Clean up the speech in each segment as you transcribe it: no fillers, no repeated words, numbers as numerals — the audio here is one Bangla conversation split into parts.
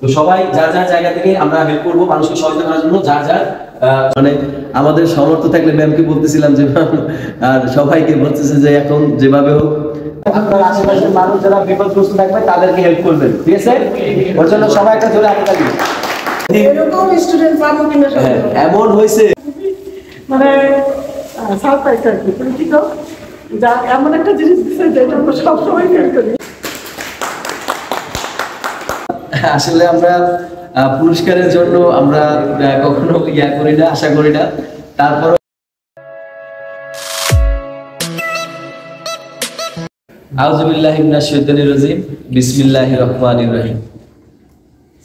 তো সবাই যার যার জায়গা থেকে আমরা হেল্প করবো মানুষকে সহায়তা করার জন্য, যার যার মানে আমাদের সামর্থ্য থাকলে ম্যামকে বলতেছিলাম যে আর সবাইকে বলতেছে যে এখন যেভাবে হোক আপনার আশেপাশের মানুষ যারা বিপদগ্রস্ত থাকবে তাদেরকে হেল্প করবেন, ঠিক আছে? ওর জন্য সবাই একটা জোরে হাত তালি। এরকম স্টুডেন্ট পাবো কিনা এমন হয়েছে মানে সারপ্রাইজ আর কি, পরিচিত যা এমন একটা জিনিস দিচ্ছে যেটা আমরা সবসময় ফিল করি। আসলে আমরা পুরস্কারের জন্য আমরা কখনো ইয়া করি না, আশা করি না। তারপর আউযুবিল্লাহি মিনাশ শাইতানির রাজিম, বিসমিল্লাহির রহমানির রহিম।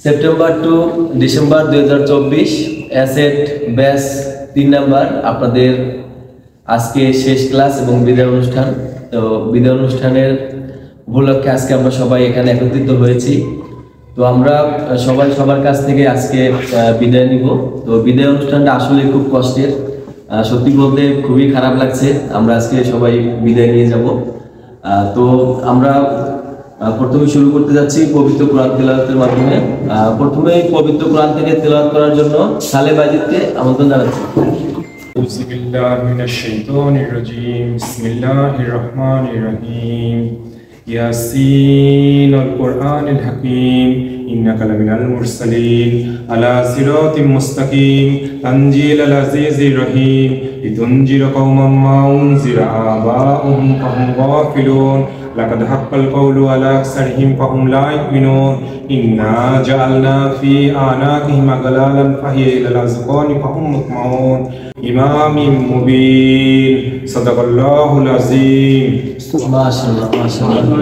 September to December 2024 asset batch 3 number আপনাদের আজকে শেষ ক্লাস এবং বিদায় অনুষ্ঠান। তো বিদায় অনুষ্ঠানের উপলক্ষে আজকে আমরা সবাই এখানে একত্রিত হয়েছি। তো আমরা সবাই সবার কাছ থেকে আজকে বিদায় নিব। তো বিদায় অনুষ্ঠানটা আসলে খুব কষ্টের, সত্যি বলতে খুবই খারাপ লাগছে। আমরা আজকে সবাই বিদায় নিয়ে যাব। তো আমরা প্রথমে শুরু করতে যাচ্ছি পবিত্র কোরআন তেলাওয়াতের মাধ্যমে। প্রথমে পবিত্র কোরআন থেকে তেলাওয়াত করার জন্য সালে বাজিদকে আমন্ত্রণ জানাচ্ছি। বিসমিল্লাহি মিনাশ শাইতানির রাজিম, বিসমিল্লাহির রহমানির রহিম। ইয়াসিন আল কুরআনিল হাকীম, ইন্নাকা লামিনাল মুরসালিন আলা সিরাতিম মুস্তাকিম, তানজিলাল আজিজির রহিম, লিতুনজিরা কওমান মা উনজিরা আবাউহুম ফাহুম গাফিলুন, লাকাদ হাক্কাল কওলু আলা আকসারিহিম ফাহুম লা ইউমিনুন, ইন্না জাআলনা ফি আনাকিহিম আগলালান ফাহিয়া ইলাল আযকানি ফাহুম মুতমাউন, ইমামিম মুবিন। সাদাকাল্লাহুল আযীম। মাশাআল্লাহ, মাশাআল্লাহ।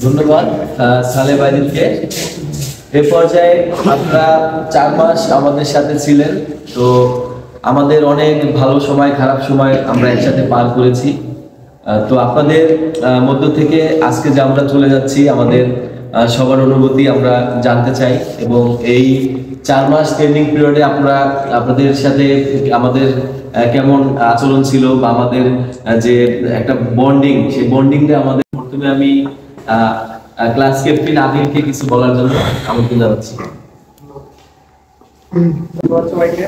ধন্যবাদ সালে বাজিদকে। এ পর্যায়ে আপনারা 4 মাস আমাদের সাথে ছিলেন। তো আমাদের অনেক ভালো সময়, খারাপ সময় আমরা একসাথে পার করেছি। তো আপনাদের মধ্য থেকে আজকে যে আমরা চলে যাচ্ছি, আমাদের সবার অনুভূতি আমরা জানতে চাই। এবং এই 4 মাস ট্রেনিং পিরিয়ডে আপনাদের সাথে আমাদের কেমন আচরণ ছিল বা আমাদের যে একটা বন্ডিং, সেই বন্ডিংটা আমাদের। প্রথমে আমি ক্লাস ক্যাপ্টেন আদিলকে কিছু বলার জন্য আমন্ত্রণ জানাচ্ছি। সবাইকে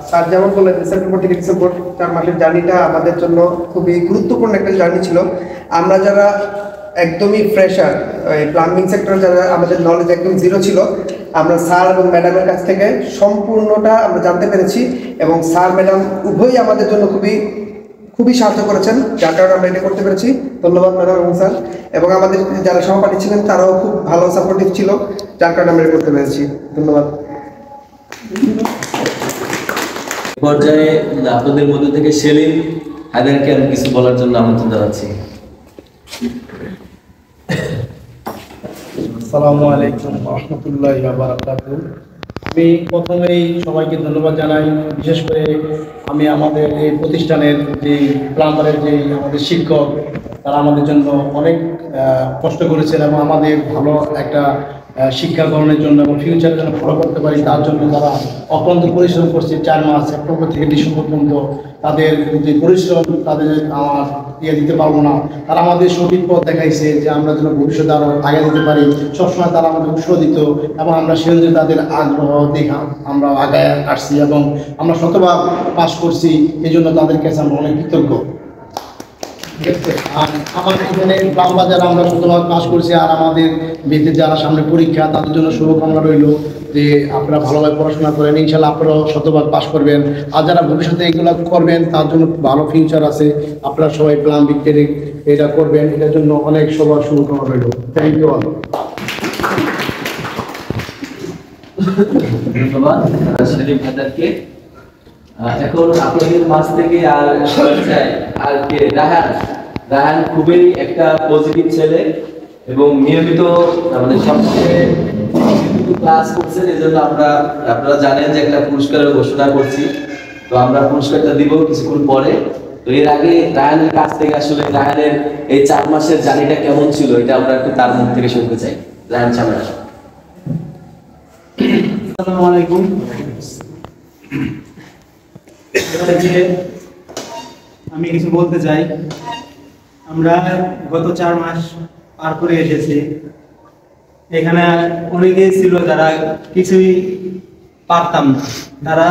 স্যার যেমন বললেন সেপ্টেম্বর থেকে ডিসেম্বর 4 মাসের জার্নিটা আমাদের জন্য খুবই গুরুত্বপূর্ণ একটা জার্নি ছিল। আমরা যারা একদমই ফ্রেশার, প্লাম্বিং সেক্টরে যারা আমাদের নলেজ একদম জিরো ছিল, আমরা স্যার এবং ম্যাডামের কাছ থেকে সম্পূর্ণটা আমরা জানতে পেরেছি। এবং স্যার ম্যাডাম উভয়ই আমাদের জন্য খুবই সাহায্য করেছেন, যার কারণে আমরা এটা করতে পেরেছি। ধন্যবাদ ম্যাডাম এবং স্যার। এবং আমাদের যারা সহপাঠী ছিলেন তারাও খুব ভালো সাপোর্টিভ ছিল, যার কারণে আমরা এটা করতে পেরেছি। ধন্যবাদ। পর্যায়ে আপনাদের মধ্যে থেকে সেলিম হায়দারকে আমি কিছু বলার জন্য আমন্ত্রণ জানাচ্ছি। আসসালামু আলাইকুম ওয়া রাহমাতুল্লাহি ওয়া বারাকাতুহু। আমি প্রথমেই সবাইকে ধন্যবাদ জানাই। বিশেষ করে আমি আমাদের এই প্রতিষ্ঠানের যে প্লাম্বারের যে আমাদের শিক্ষক, তারা আমাদের জন্য অনেক কষ্ট করেছেন এবং আমাদের ভালো একটা শিক্ষা গ্রহণের জন্য এবং ফিউচারের জন্য ফলো করতে পারি তার জন্য তারা অক্লান্ত পরিশ্রম করছে। 4 মাস সেপ্টেম্বর থেকে ডিসেম্বর পর্যন্ত তাদের যে পরিশ্রম, তাদের আমার দিতে পারবো না। তারা আমাদের সঠিক পথ দেখাইছে যে আমরা যেন ভবিষ্যতে আরও আগে দিতে পারি। সবসময় তারা আমাদের উৎসাহ দিত এবং আমরা সে অনুযায়ী তাদের আগ্রহ দেখা আমরা আগায় আসছি এবং আমরা শতভাগ পাস করছি। এই জন্য তাদের কাছে আমরা অনেক কৃতজ্ঞ। আর আমার এখানে প্লাম্বার আমরা শতভাগ পাস করছি, আর আমাদের বেতে যারা সামনে পরীক্ষা তাদের জন্য শুভকামনা রইল যে আপনারা ভালোভাবে পড়াশোনা করেন, ইনশাল্লাহ আপনারাও শতভাগ পাস করবেন। আর যারা ভবিষ্যতে এগুলো করবেন তার জন্য ভালো ফিউচার আছে। আপনারা সবাই প্লাম্বিং ট্রেনিং এটা করবেন, এটার জন্য অনেক সবার শুভকামনা রইল। Thank you all. ধন্যবাদ সেলিম হায়দারকে। এখন আপনাদের মাঝ থেকে আর কে রাহান খুবই একটা পজিটিভ ছেলে এবং নিয়মিত আমাদের সবচেয়ে ক্লাস করছেন। এই জন্য আপনারা জানেন যে একটা পুরস্কারের ঘোষণা করছি। তো আমরা পুরস্কারটা দিব কিছুক্ষণ পরে। তো এর আগে রাহানের কাছ থেকে আসলে রাহানের এই 4 মাসের জার্নিটা কেমন ছিল এটা আমরা একটু তার মুখ থেকে শুনতে চাই। রাহান সামনে আসুন। আসসালামু আলাইকুম। আমি কিছু বলতে চাই। আমরা গত 4 মাস পার করে এসেছি এখানে অনেকেই ছিল যারা কিছুই পারতাম না, তারা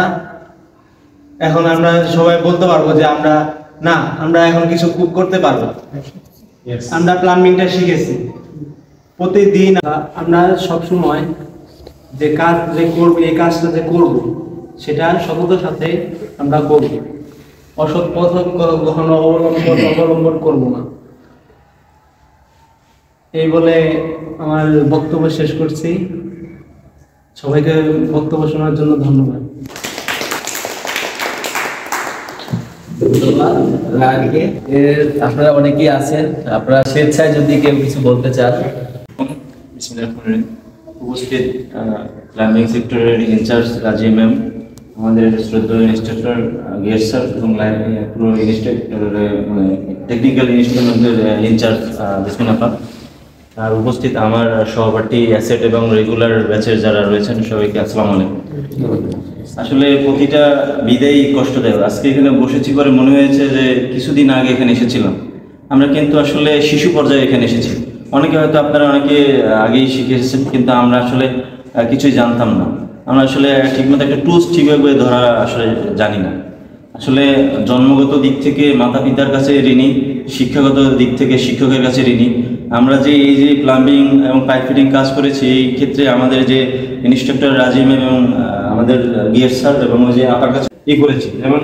এখন আমরা সবাই বলতে পারবো যে আমরা এখন কিছু করতে পারবো। আমরা প্লাম্বিংটা শিখেছি। প্রতিদিন আমরা সবসময় যে কাজ যে করবো, এই কাজটা যে করবো সেটা সততার সাথে আমরা করবো, অসৎ পথ কখনো অবলম্বন করবো না। এই বলে আমার বক্তব্য শেষ করছি। সবাইকে বক্তব্য শোনার জন্য ধন্যবাদ। আপনারা অনেকেই আছেন, আপনারা স্বেচ্ছায় যদি কেউ কিছু বলতে চান। উপস্থিত প্ল্যানিং সেক্টরের ইনচার্জ রাজি ম্যাম, আমাদের শ্রদ্ধেয় ইনস্ট্রাক্টর গিয়ার স্যার এবং পুরো টেকনিক্যাল ইনস্ট্রুমেন্টের ইনচার্জ বিসমিন আপা, আর উপস্থিত আমার সহপাঠী অ্যাসেট এবং রেগুলার ব্যাচের যারা রয়েছেন সবাইকে আসসালামু আলাইকুম। আসলে প্রতিটা বিদায়ী কষ্টদায়ক। আজকে এখানে বসেছি পরে মনে হয়েছে যে কিছুদিন আগে এখানে এসেছিলাম। আমরা কিন্তু আসলে শিশু পর্যায়ে এখানে এসেছি। অনেকে হয়তো আপনারা অনেকে আগেই শিখে এসেছেন, কিন্তু আমরা আসলে কিছুই জানতাম না। আমরা আসলে ঠিকমতো একটা টুলস ঠিকভাবে ধরা আসলে জানি না। আসলে জন্মগত দিক থেকে মাতা পিতার কাছে ঋণী, শিক্ষাগত দিক থেকে শিক্ষকের কাছে ঋণী। আমরা যে এই যে প্লাম্বিং এবং পাইপ ফিটিং কাজ করেছি, এই ক্ষেত্রে আমাদের যে ইনস্ট্রাক্টর রাজিম এবং আমাদের গিয়ার স্যার এবং ওই যে আপার কাছে করেছি। যেমন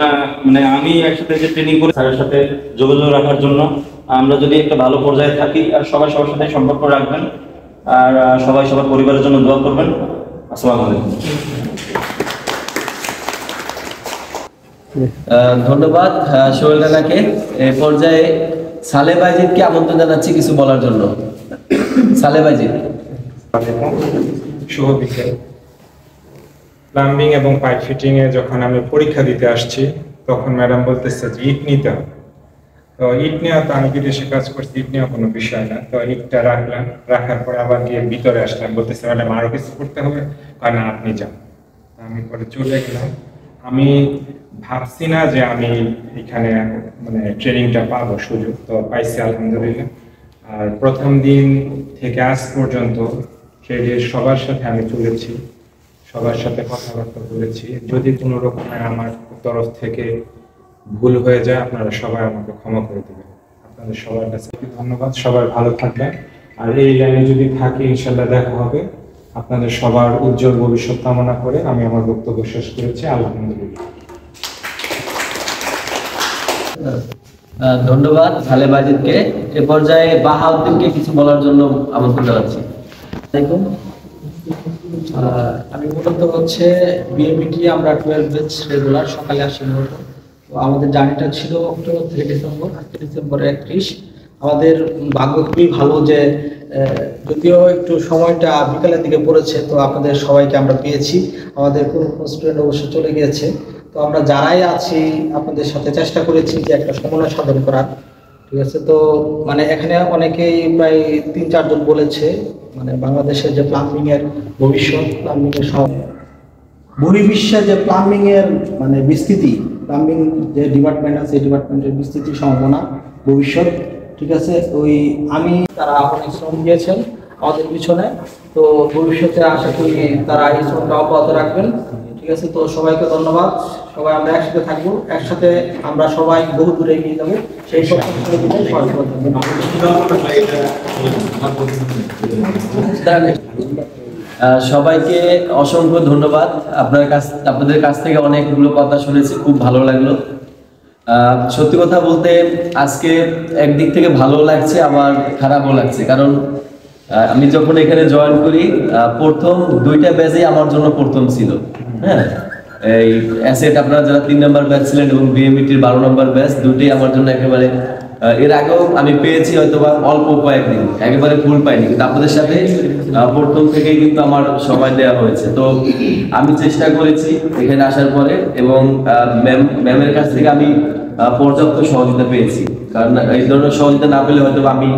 মানে আমি একসাথে যে ট্রেনিং করে স্যারের সাথে যোগাযোগ রাখার জন্য, আমরা যদি একটা ভালো পর্যায়ে থাকি আর সবাই সবার সাথে সম্পর্ক রাখবেন আর সবাই সবার পরিবারের জন্য দোয়া করবেন। আসসালামু আলাইকুম। ধন্যবাদ সোহেল রানাকে। এই পর্যায়ে সালে বাইজিদকে আমন্ত্রণ জানাচ্ছি কিছু বলার জন্য। সালে বাইজিদ। শুভ বিকেল। প্লাম্বিং এবং পাইপ ফিটিং এ যখন আমি পরীক্ষা দিতে আসছি, তখন ম্যাডাম বলতেছে যে ইট নিতে হবে। তো ইট নেওয়া তো আমি বিদেশে কাজ করছি, ইট নেওয়া কোনো বিষয় না। তো ইটটা রাখলাম, রাখার পরে আবার গিয়ে ভিতরে আসলাম, বলতেছে ম্যাডাম আরো কিছু করতে হবে, আর না আপনি যান। আমি পরে চলে গেলাম। আমি ভাবছি না যে আমি এখানে মানে ট্রেনিংটা পাবো, সুযোগ তো পাইছি আলহামদুলিল্লাহ। আর প্রথম দিন থেকে আজ পর্যন্ত ট্রেডের সবার সাথে আমি চলেছি, সবার সাথে কথাবার্তা বলেছি। যদি কোনো রকমের আমার তরফ থেকে ভুল হয়ে যায়, আপনারা সবাই আমাকে ক্ষমা করে দেবেন। আপনাদের সবার কাছে ধন্যবাদ। সবাই ভালো থাকবেন। আর এই লাইনে যদি থাকি ইনশাল্লাহ দেখা হবে। আপনাদের সবার উজ্জ্বল ভবিষ্যৎ কামনা করে আমি আমার বক্তব্য শেষ করেছি। আলহামদুলিল্লাহ। ধন্যবাদ সালে বাইজিদকে। এ পর্যায়ে বাহাউদ্দিনকে কিছু বলার জন্য আমন্ত্রণ জানাচ্ছি। আমি মূলত হচ্ছে বিএমইটি, আমরা 12 ব্যাচ রেগুলার সকালে আসি মূলত। তো আমাদের জার্নিটা ছিল অক্টোবর থেকে ডিসেম্বর, আজকে ডিসেম্বর 31। আমাদের ভাগ্য খুবই ভালো যে যদিও একটু সময়টা বিকালের দিকে পড়েছে, তো আপনাদের সবাইকে আমরা পেয়েছি। আমাদের কোনো স্টুডেন্ট অবশ্য চলে গিয়েছে। তো আমরা যারাই আছি আপনাদের সাথে চেষ্টা করেছি যে একটা সমন্বয় সাধন করার। ঠিক আছে, তো মানে এখানে অনেকেই প্রায় 3-4 জন বলেছে মানে বাংলাদেশের যে প্লাম্বিং এর ভবিষ্যৎ, প্লাম্বিং এর বহির্বিশ্বের যে প্লাম্বিং এর মানে বিস্তৃতি, প্লাম্বিং যে ডিপার্টমেন্ট আছে এই ডিপার্টমেন্টের বিস্তৃতি সম্ভাবনা ভবিষ্যৎ। ঠিক আছে, ওই তারা অনেক শ্রম দিয়েছেন আমাদের পিছনে। তো ভবিষ্যতে আশা করি তারা এই শ্রমটা অব্যাহত রাখবেন। ঠিক আছে, তো সবাইকে ধন্যবাদ। সবাই আমরা একসাথে থাকবো, একসাথে আমরা সবাই বহু দূরে এগিয়ে যাবো। সেই সবাইকে অসংখ্য ধন্যবাদ। আপনাদের কাছ থেকে অনেকগুলো কথা শুনেছি, খুব ভালো লাগলো। সত্যি কথা বলতে আজকে একদিক থেকে ভালো লাগছে, আবার খারাপও লাগছে। কারণ আমি যখন এখানে জয়েন করি, প্রথম 2টা ব্যাচই আমার জন্য প্রথম ছিল। হ্যাঁ, এই অ্যাসেট আপনারা যারা 3 নম্বর ব্যাচ ছিলেন এবং বিএমইটির 12 নম্বর ব্যাচ, দুটোই আমার জন্য একেবারে, এর আগেও আমি পেয়েছি হয়তো বা অল্প কয়েকদিন, একেবারে ফুল পাইনি, কিন্তু আপনাদের সাথে প্রথম থেকেই কিন্তু আমার সময় দেওয়া হয়েছে। তো আমি চেষ্টা করেছি এখানে আসার পরে, এবং ম্যামের কাছ থেকে আমি পর্যাপ্ত সহযোগিতা পেয়েছি। কারণ এই ধরনের সহযোগিতা না পেলে হয়তো আমি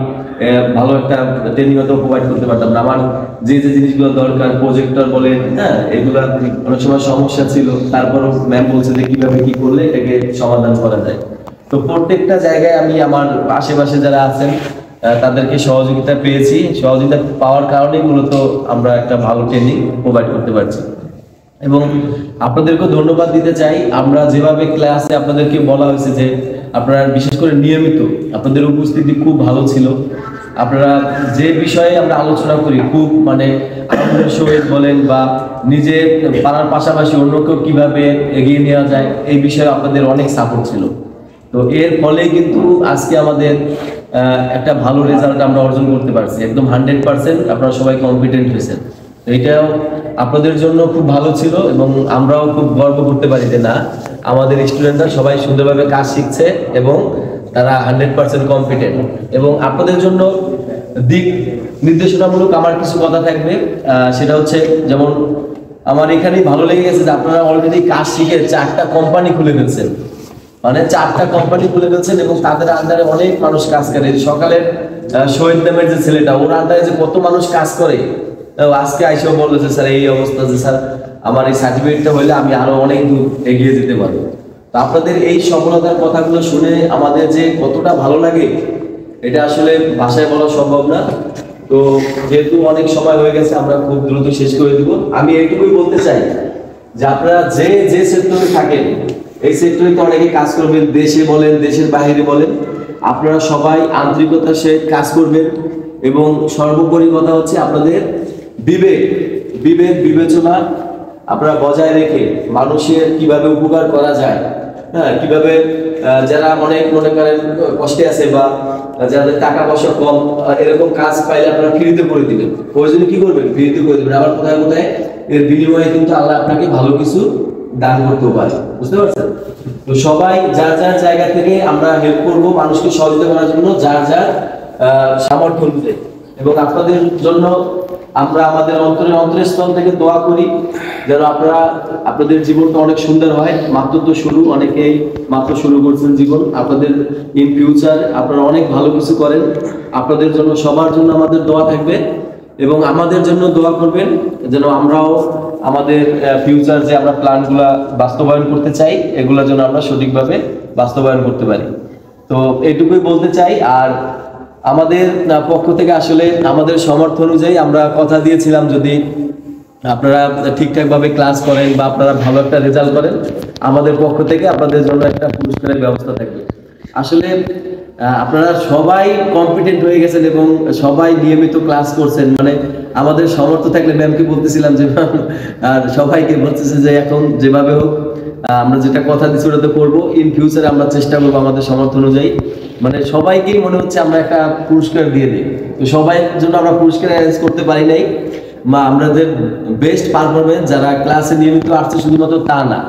ভালো একটা ট্রেনিং হয়তো প্রোভাইড করতে পারতাম না। আমার যে যে জিনিসগুলো দরকার, প্রজেক্টর বলে, হ্যাঁ, এগুলা অনেক সময় সমস্যা ছিল। তারপরও ম্যাম বলছে যে কিভাবে কি করলে এটাকে সমাধান করা যায়। তো প্রত্যেকটা জায়গায় আমি আমার আশেপাশে যারা আছেন তাদেরকে সহযোগিতা পেয়েছি। সহযোগিতা পাওয়ার কারণেই মূলত আমরা একটা ভালো ট্রেনিং প্রোভাইড করতে পারছি। এবং আপনাদেরকেও ধন্যবাদ দিতে চাই, আমরা যেভাবে ক্লাসে আপনাদেরকে বলা হয়েছে যে আপনারা বিশেষ করে নিয়মিত আপনাদের উপস্থিতি খুব ভালো ছিল। আপনারা যে বিষয়ে আমরা আলোচনা করি খুব মানে আনন্দের সহিত বলেন বা নিজে পারার পাশাপাশি অন্যকেও কিভাবে এগিয়ে নেওয়া যায় এই বিষয়ে আপনাদের অনেক সাপোর্ট ছিল। তো এর ফলে কিন্তু আজকে আমাদের একটা ভালো রেজাল্ট আমরা অর্জন করতে পারছি। একদম 100% আপনারা সবাই কম্পিটেন্ট হয়েছেন। এটাও আপনাদের জন্য খুব ভালো ছিল এবং আমরাও খুব গর্ব করতে পারি যে না, আমাদের স্টুডেন্টরা সবাই সুন্দরভাবে কাজ শিখছে এবং তারা 100% কম্পিটেন্ট। এবং আপনাদের জন্য দিক নির্দেশনামূলক আমার কিছু কথা থাকবে, সেটা হচ্ছে যেমন আমার এখানেই ভালো লেগে গেছে যে আপনারা অলরেডি কাজ শিখে 4টা কোম্পানি খুলে ফেলছেন, মানে 4টা কোম্পানি খুলে ফেলছেন এবং তাদের আন্ডারে অনেক মানুষ কাজ করে। সকালের শহীদ নামের যে ছেলেটা, ওর আন্ডারে যে কত মানুষ কাজ করে, আজকে আইসেও বললো যে স্যার এই অবস্থা, যে স্যার আমার এই সার্টিফিকেটটা হলে আমি আরো অনেক দূর এগিয়ে যেতে পারবো। তো আপনাদের এই সফলতার কথাগুলো শুনে আমাদের যে কতটা ভালো লাগে এটা আসলে ভাষায় বলা সম্ভব না। তো যেহেতু অনেক সময় হয়ে গেছে, আমরা খুব দ্রুত শেষ করে দিব। আমি এইটুকুই বলতে চাই যে আপনারা যে যে সেক্টরে থাকেন, এই সেক্টরে তো অনেকে কাজ করবেন, দেশে বলেন দেশের বাইরে বলেন, আপনারা সবাই আন্তরিকতার সহিত কাজ করবেন। এবং সর্বোপরি কথা হচ্ছে আপনাদের বিবেক বিবেচনা আপনারা বজায় রেখে মানুষের কিভাবে উপকার করা যায়, হ্যাঁ, কিভাবে যারা অনেক মনে করেন কষ্টে আছে বা যাদের টাকা পয়সা কম, এরকম কাজ পাইলে আপনারা ফ্রিতে করে দিবেন। প্রয়োজনে কি করবেন? ফ্রিতে করে দিবেন। আবার কোথায় কোথায় এর বিনিময়ে কিন্তু আল্লাহ আপনাকে ভালো কিছু দান করতেও পারে, বুঝতে পারছেন? তো সবাই যার যার জায়গা থেকে আমরা হেল্প করব মানুষকে সহযোগিতা করার জন্য, যার যার সামর্থ্য অনুযায়ী। এবং আপনাদের জন্য আমরা আমাদের অন্তরস্থল থেকে দোয়া করি যেন আপনাদের জীবনটা অনেক সুন্দর হয়। মাত্র তো শুরু, অনেকেই মাত্র শুরু করছেন জীবন। আপনাদের ইন ফিউচার আপনারা অনেক ভালো কিছু করেন। আপনাদের জন্য সবার জন্য আমাদের দোয়া থাকবে এবং আমাদের জন্য দোয়া করবেন যেন আমরাও আমাদের ফিউচার যে আমরা প্ল্যানগুলো বাস্তবায়ন করতে চাই, এগুলোর জন্য আমরা সঠিকভাবে বাস্তবায়ন করতে পারি। তো এইটুকুই বলতে চাই। আর আমাদের পক্ষ থেকে আসলে আমাদের সামর্থ্য অনুযায়ী আমরা কথা দিয়েছিলাম, যদি আপনারা ঠিকঠাকভাবে ক্লাস করেন বা আপনারা ভালো একটা রেজাল্ট করেন, আমাদের পক্ষ থেকে আপনাদের জন্য একটা পুরস্কারের ব্যবস্থা থাকবে। আসলে আপনারা সবাই কম্পিটেন্ট হয়ে গেছেন এবং সবাই নিয়মিত ক্লাস করছেন, মানে আমাদের সামর্থ্য থাকলে ম্যামকে বলতেছিলাম যে আর সবাইকে বলতেছে যে এখন যেভাবে হোক আমরা যেটা কথা দিচ্ছি ওটা তো করবো। ইন ফিউচারে আমরা চেষ্টা করবো আমাদের সামর্থ্য অনুযায়ী, মানে সবাইকেই মনে হচ্ছে আমরা একটা পুরস্কার দিয়ে দিই। তো সবাইয়ের জন্য আমরা পুরস্কার অ্যারেঞ্জ করতে পারি নাই, বা আমাদের বেস্ট পারফরমেন্স যারা ক্লাসে নিয়মিত আসছে শুধুমাত্র তা না,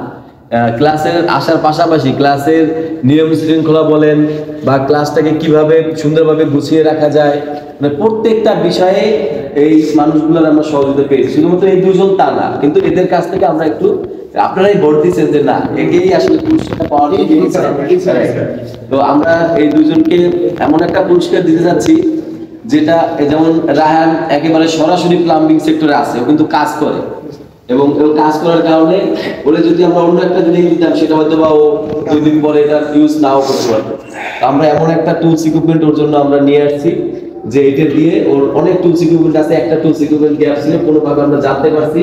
ক্লাসের আসার পাশাপাশি ক্লাসের নিয়ম শৃঙ্খলা বলেন বা ক্লাসটাকে কিভাবে সুন্দরভাবে গুছিয়ে রাখা যায়, মানে প্রত্যেকটা বিষয়ে এই মানুষগুলোর আমরা সহযোগিতা পেয়েছি। শুধুমাত্র এই দুজন তা না, কিন্তু এদের কাছ থেকে আমরা একটু আপনারাই ভোট দিচ্ছেন যে না, এগিয়েই আসলে পুরস্কারটা পাওয়ার জন্য। তো আমরা এই দুজনকে এমন একটা পুরস্কার দিতে যাচ্ছি যেটা, যেমন রায়হান একেবারে সরাসরি প্লাম্বিং সেক্টরে আছে, ও কিন্তু কাজ করে এবং কাজ করার কারণে ওরে যদি আমরা অন্য একটা জিনিস দিতাম সেটা হয়তো বা ও 2 দিন পরে এটা ইউজ নাও করতে পারতো। আমরা এমন একটা টুলস ইকুইপমেন্ট ওর জন্য আমরা নিয়ে আসছি যে এটা দিয়ে ওর অনেক টুলস ইকুইপমেন্ট আছে, একটা টুলস ইকুইপমেন্ট গ্যাপ ছিল কোনোভাবে আমরা জানতে পারছি।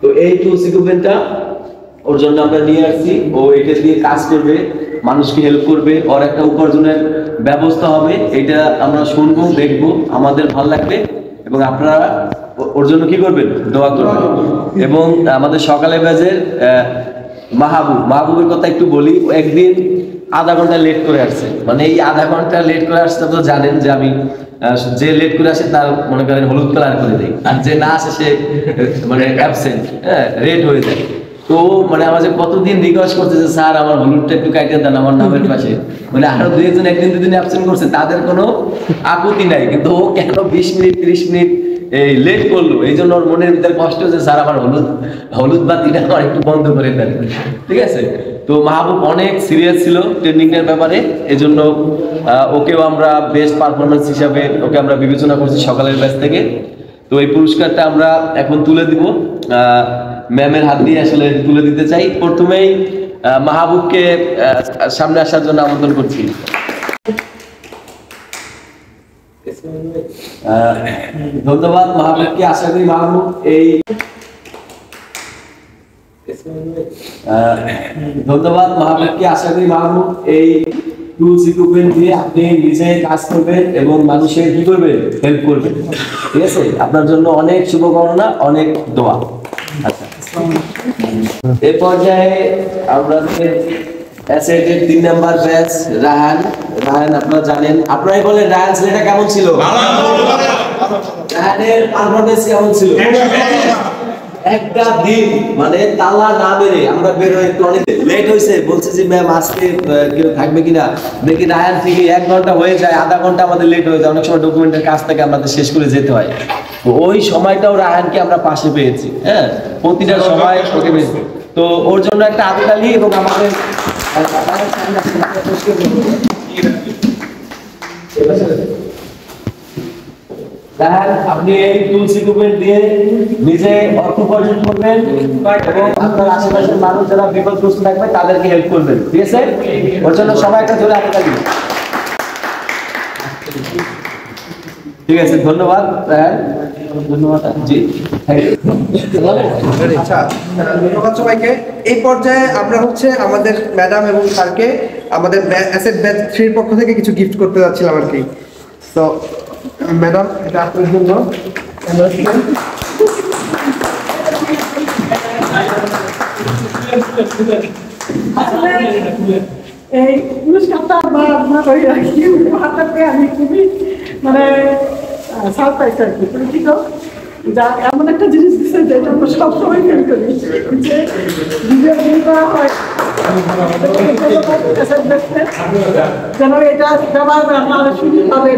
তো এই টুলস ইকুইপমেন্টটা ওর জন্য আমরা নিয়ে আসছি, ও এটা দিয়ে কাজ করবে, মানুষকে হেল্প করবে, ওর একটা উপার্জনের ব্যবস্থা হবে। এটা আমরা শুনবো, দেখবো, আমাদের ভালো লাগবে এবং আপনারা ওর জন্য কি করবেন? দোয়া করবেন। এবং আমাদের সকালে ব্যাচের মাহবুবের কথা একটু বলি। একদিন আধা ঘন্টা লেট করে আসছে, মানে এই আধা ঘন্টা লেট করে আসতে তো জানেন যে আমি যে লেট করে আসে তার মনে করেন হলুদ কালার করে দিই, আর যে না আসে সে মানে অ্যাবসেন্ট, হ্যাঁ, রেড হয়ে যায়। তো মানে আমাদের কতদিন রিকোয়েস্ট করছে যে স্যার আমার হলুদটা একটু কাটিয়ে দেন আমার নামের পাশে, মানে আরো 2-1 একদিন 2 দিন অ্যাবসেন্ট করছে, তাদের কোনো আপত্তি নাই, কিন্তু ও কেন 20 মিনিট 30 মিনিট এই লেট করলো, এই জন্য ওর মনের ভিতরে কষ্ট হচ্ছে স্যার আমার হলুদ বাতিটা আমার একটু বন্ধ করে দেন, ঠিক আছে। তো মাহবুব অনেক সিরিয়াস ছিল ট্রেনিং এর ব্যাপারে, এজন্য ওকেও আমরা বেস্ট পারফরমেন্স হিসাবে ওকে আমরা বিবেচনা করছি সকালের ব্যাচ থেকে। তো এই পুরস্কারটা আমরা এখন তুলে দিব, ম্যামের হাত দিয়ে আসলে তুলে দিতে চাই। প্রথমেই মাহবুবকে সামনে আসার জন্য আমন্ত্রণ করছি। ধন্যবাদ মাহবুবকে। আশা করি মাহবুব এই ধন্যবাদ মাহবুবকে। আশা করি মাহবুব এই টুলস ইকুইপমেন্ট দিয়ে আপনি নিজে কাজ করবেন এবং মানুষের কি করবেন, হেল্প করবেন। ঠিক আছে, আপনার জন্য অনেক শুভকামনা, অনেক দোয়া। আচ্ছা, এই পর্যায়ে আমাদের অ্যাসেটের 3 নাম্বার ব্যাচ রাহান। রাহান আপনারা জানেন, আপনারাই বলেন রাহান ছেলেটা কেমন ছিল? রাহানের পারফরম্যান্স কেমন ছিল? একটা দিন মানে তালা না বেরে আমরা বের হয়ে একটু অনেক লেট হয়েছে, বলছে যে ম্যাম আজকে কেউ থাকবে কিনা, দেখি রাহান থেকে 1 ঘন্টা হয়ে যায়, আধা ঘন্টা আমাদের লেট হয়ে যায়, অনেক সময় ডকুমেন্টের কাজ থেকে আমাদের শেষ করে যেতে হয়। তো ওই সময়টাও রাহানকে আমরা পাশে পেয়েছি, হ্যাঁ, প্রতিটা সময় ওকে পেয়েছি। তো ওর জন্য একটা আততালি এবং আমাদের আপনি এই টুলস ইকুইপমেন্ট দিয়ে নিজে অর্থ উপার্জন করবেন এবং আপনার আশেপাশের মানুষ যারা বিপদগ্রস্ত থাকবে তাদেরকে হেল্প করবেন। ঠিক আছে, ওর জন্য সবাই একটা জোরে হাতে তালি। ঠিক আছে, ধন্যবাদ। ধন্যবাদ। জি, আচ্ছা, ধন্যবাদ সবাইকে। এই পর্যায়ে আমরা আমাদের ম্যাডাম এবং স্যারকে আমাদের অ্যাসেট ব্যাচ 3 পক্ষ থেকে কিছু গিফট করতে যাচ্ছিলাম আর কি। তো ম্যাডাম, এটা আপনার জন্য। আসলে এই পুরস্কারটা আপনার ওই উপহারটাকে আমি খুবই মানে সারপ্রাইজ আর কি, পরিচিত যা এমন একটা জিনিস দিচ্ছে যেটা আমরা সবসময় ফিল করি যে ভিডিও করা হয় যেন এটা ব্যবহার আমরা সুন্দরভাবে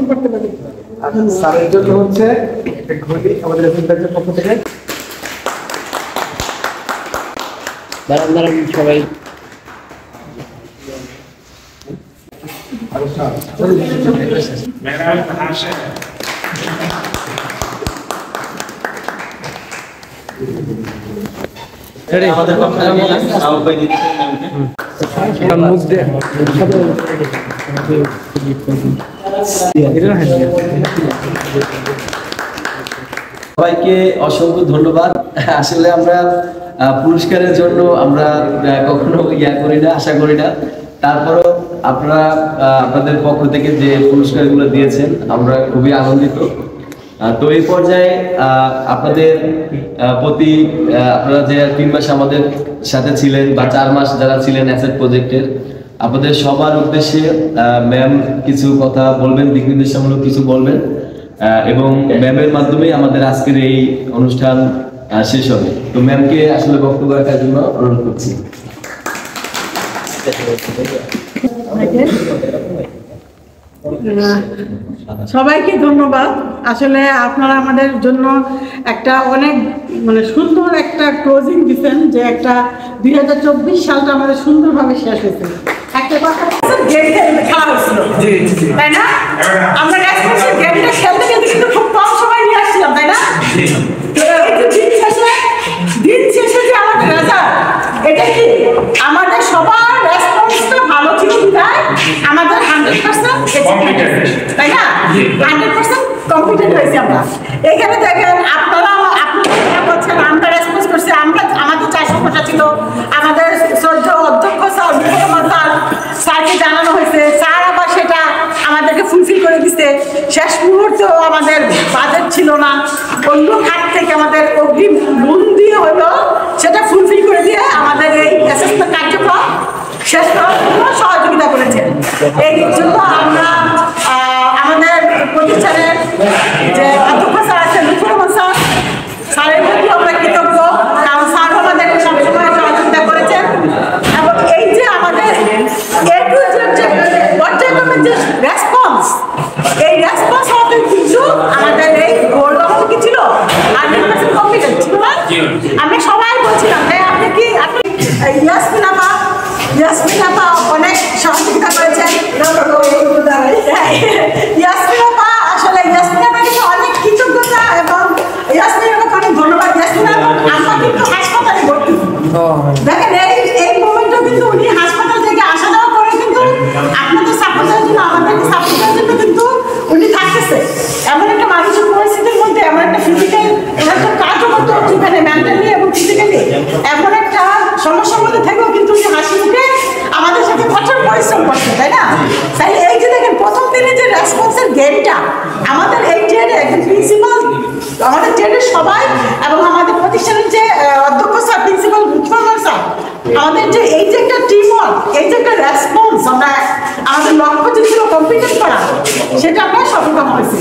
করতে পারি। স্যারের জন্য একটা ঘড়ি আমাদের পক্ষ থেকে। সবাই আমাদের পক্ষে সবাইকে অসংখ্য ধন্যবাদ। আসলে আমরা পুরস্কারের জন্য আমরা কখনো করি না, আশা করি না, তারপরও আপনারা আপনাদের পক্ষ থেকে যে পুরস্কারগুলো দিয়েছেন আমরা খুবই আনন্দিত। তো এই পর্যায়ে আপনাদের প্রতি আপনারা যে 3 মাস আমাদের সাথে ছিলেন বা 4 মাস যারা ছিলেন অ্যাসেট প্রজেক্টের, আপনাদের সবার উদ্দেশ্যে ম্যাম কিছু কথা বলবেন, দিক নির্দেশামূলক কিছু বলবেন এবং ম্যামের মাধ্যমেই আমাদের আজকের এই অনুষ্ঠান শেষ হবে। তো ম্যামকে আসলে বক্তব্য রাখার জন্য অনুরোধ করছি। সবাইকে ধন্যবাদ। আসলে আপনারা আমাদের জন্য একটা অনেক মানে সুন্দর একটা ক্লোজিং দিচ্ছেন, যে একটা 2024 সালটা আমাদের সুন্দরভাবে শেষ হয়েছে। একটা কথা গেম খেলা হয়েছিল, তাই না? আমরা গেমটা খেলতে খেলতে কিন্তু খুব কম সময় নিয়ে আসছিলাম, তাই না? দিন শেষে যে আমাদের রেজাল্ট, এটা কি আমাদের সবার রেসপন্সটা ভালো ছিল বিধায় আমাদের 100% তাই না? 100% কমপ্লিটেড হয়েছে আমরা। এখানে দেখেন আপনারা বলছেন আমরা রেসপন্স করছি, আমরা আমাদের 400 কোটা ছিল, আমাদের শ্রদ্ধ অধ্যক্ষ স্যার স্যারকে জানানো হয়েছে, স্যার আবার সেটা আমাদেরকে ফুলফিল করে দিচ্ছে। শেষ মুহূর্তেও আমাদের বাজেট ছিল না, অন্য খাত থেকে আমাদের অগ্রিম লোন দিয়ে হলো সেটা ফুলফিল করে দিয়ে আমাদের এই অ্যাসেসমেন্ট কার্যক্রম শেষ করার জন্য সহযোগিতা করেছেন। এই জন্য আমরা আমাদের প্রতিষ্ঠানের যে অধ্যক্ষ স্যার আছেন লুৎফুর স্যার, স্যারের প্রতি আমরা কৃতজ্ঞ, কারণ স্যার আমাদেরকে সবসময় সহযোগিতা করেছেন। এবং এই যে আমাদের পর্যায়ক্রমের যে রেসপন্স, এই রেসপন্স হতে কিছু আমাদের এই গোল লক্ষ্য কি ছিল 100% কমপ্লিটেড ছিল না। আমি সবাই বলছিলাম যে আপনি ইয়াসমিন আপা অনেক সহযোগিতা করেছেন। ইয়াসমিন আপা আসলে ইয়াসমিন আপাকে অনেক কৃতজ্ঞতা এবং ইয়াসমিন আপাকে অনেক ধন্যবাদ। ইয়াসমিন আপা কিন্তু হাসপাতালে ভর্তি, দেখেন এই মোমেন্টও কিন্তু উনি হাসপাতাল থেকে আসা যাওয়া করে কিন্তু আপনাদের সাপোর্টের জন্য, আমাদেরকে সাপোর্টের জন্য কিন্তু উনি থাকতেছে। আমাদের ট্রেনের সবাই এবং আমাদের প্রতিষ্ঠানের যে অধ্যক্ষ স্যার, প্রিন্সিপাল, মুখ্যমন্ত্রী স্যার, আমাদের যে এই যে একটা টিম ওয়ার্ক, এই যে একটা রেসপন্স, আমরা আমাদের লক্ষ্য যে ছিল কম্পিটেন্ট করা, সেটা আমরা সফলকাম হয়েছি।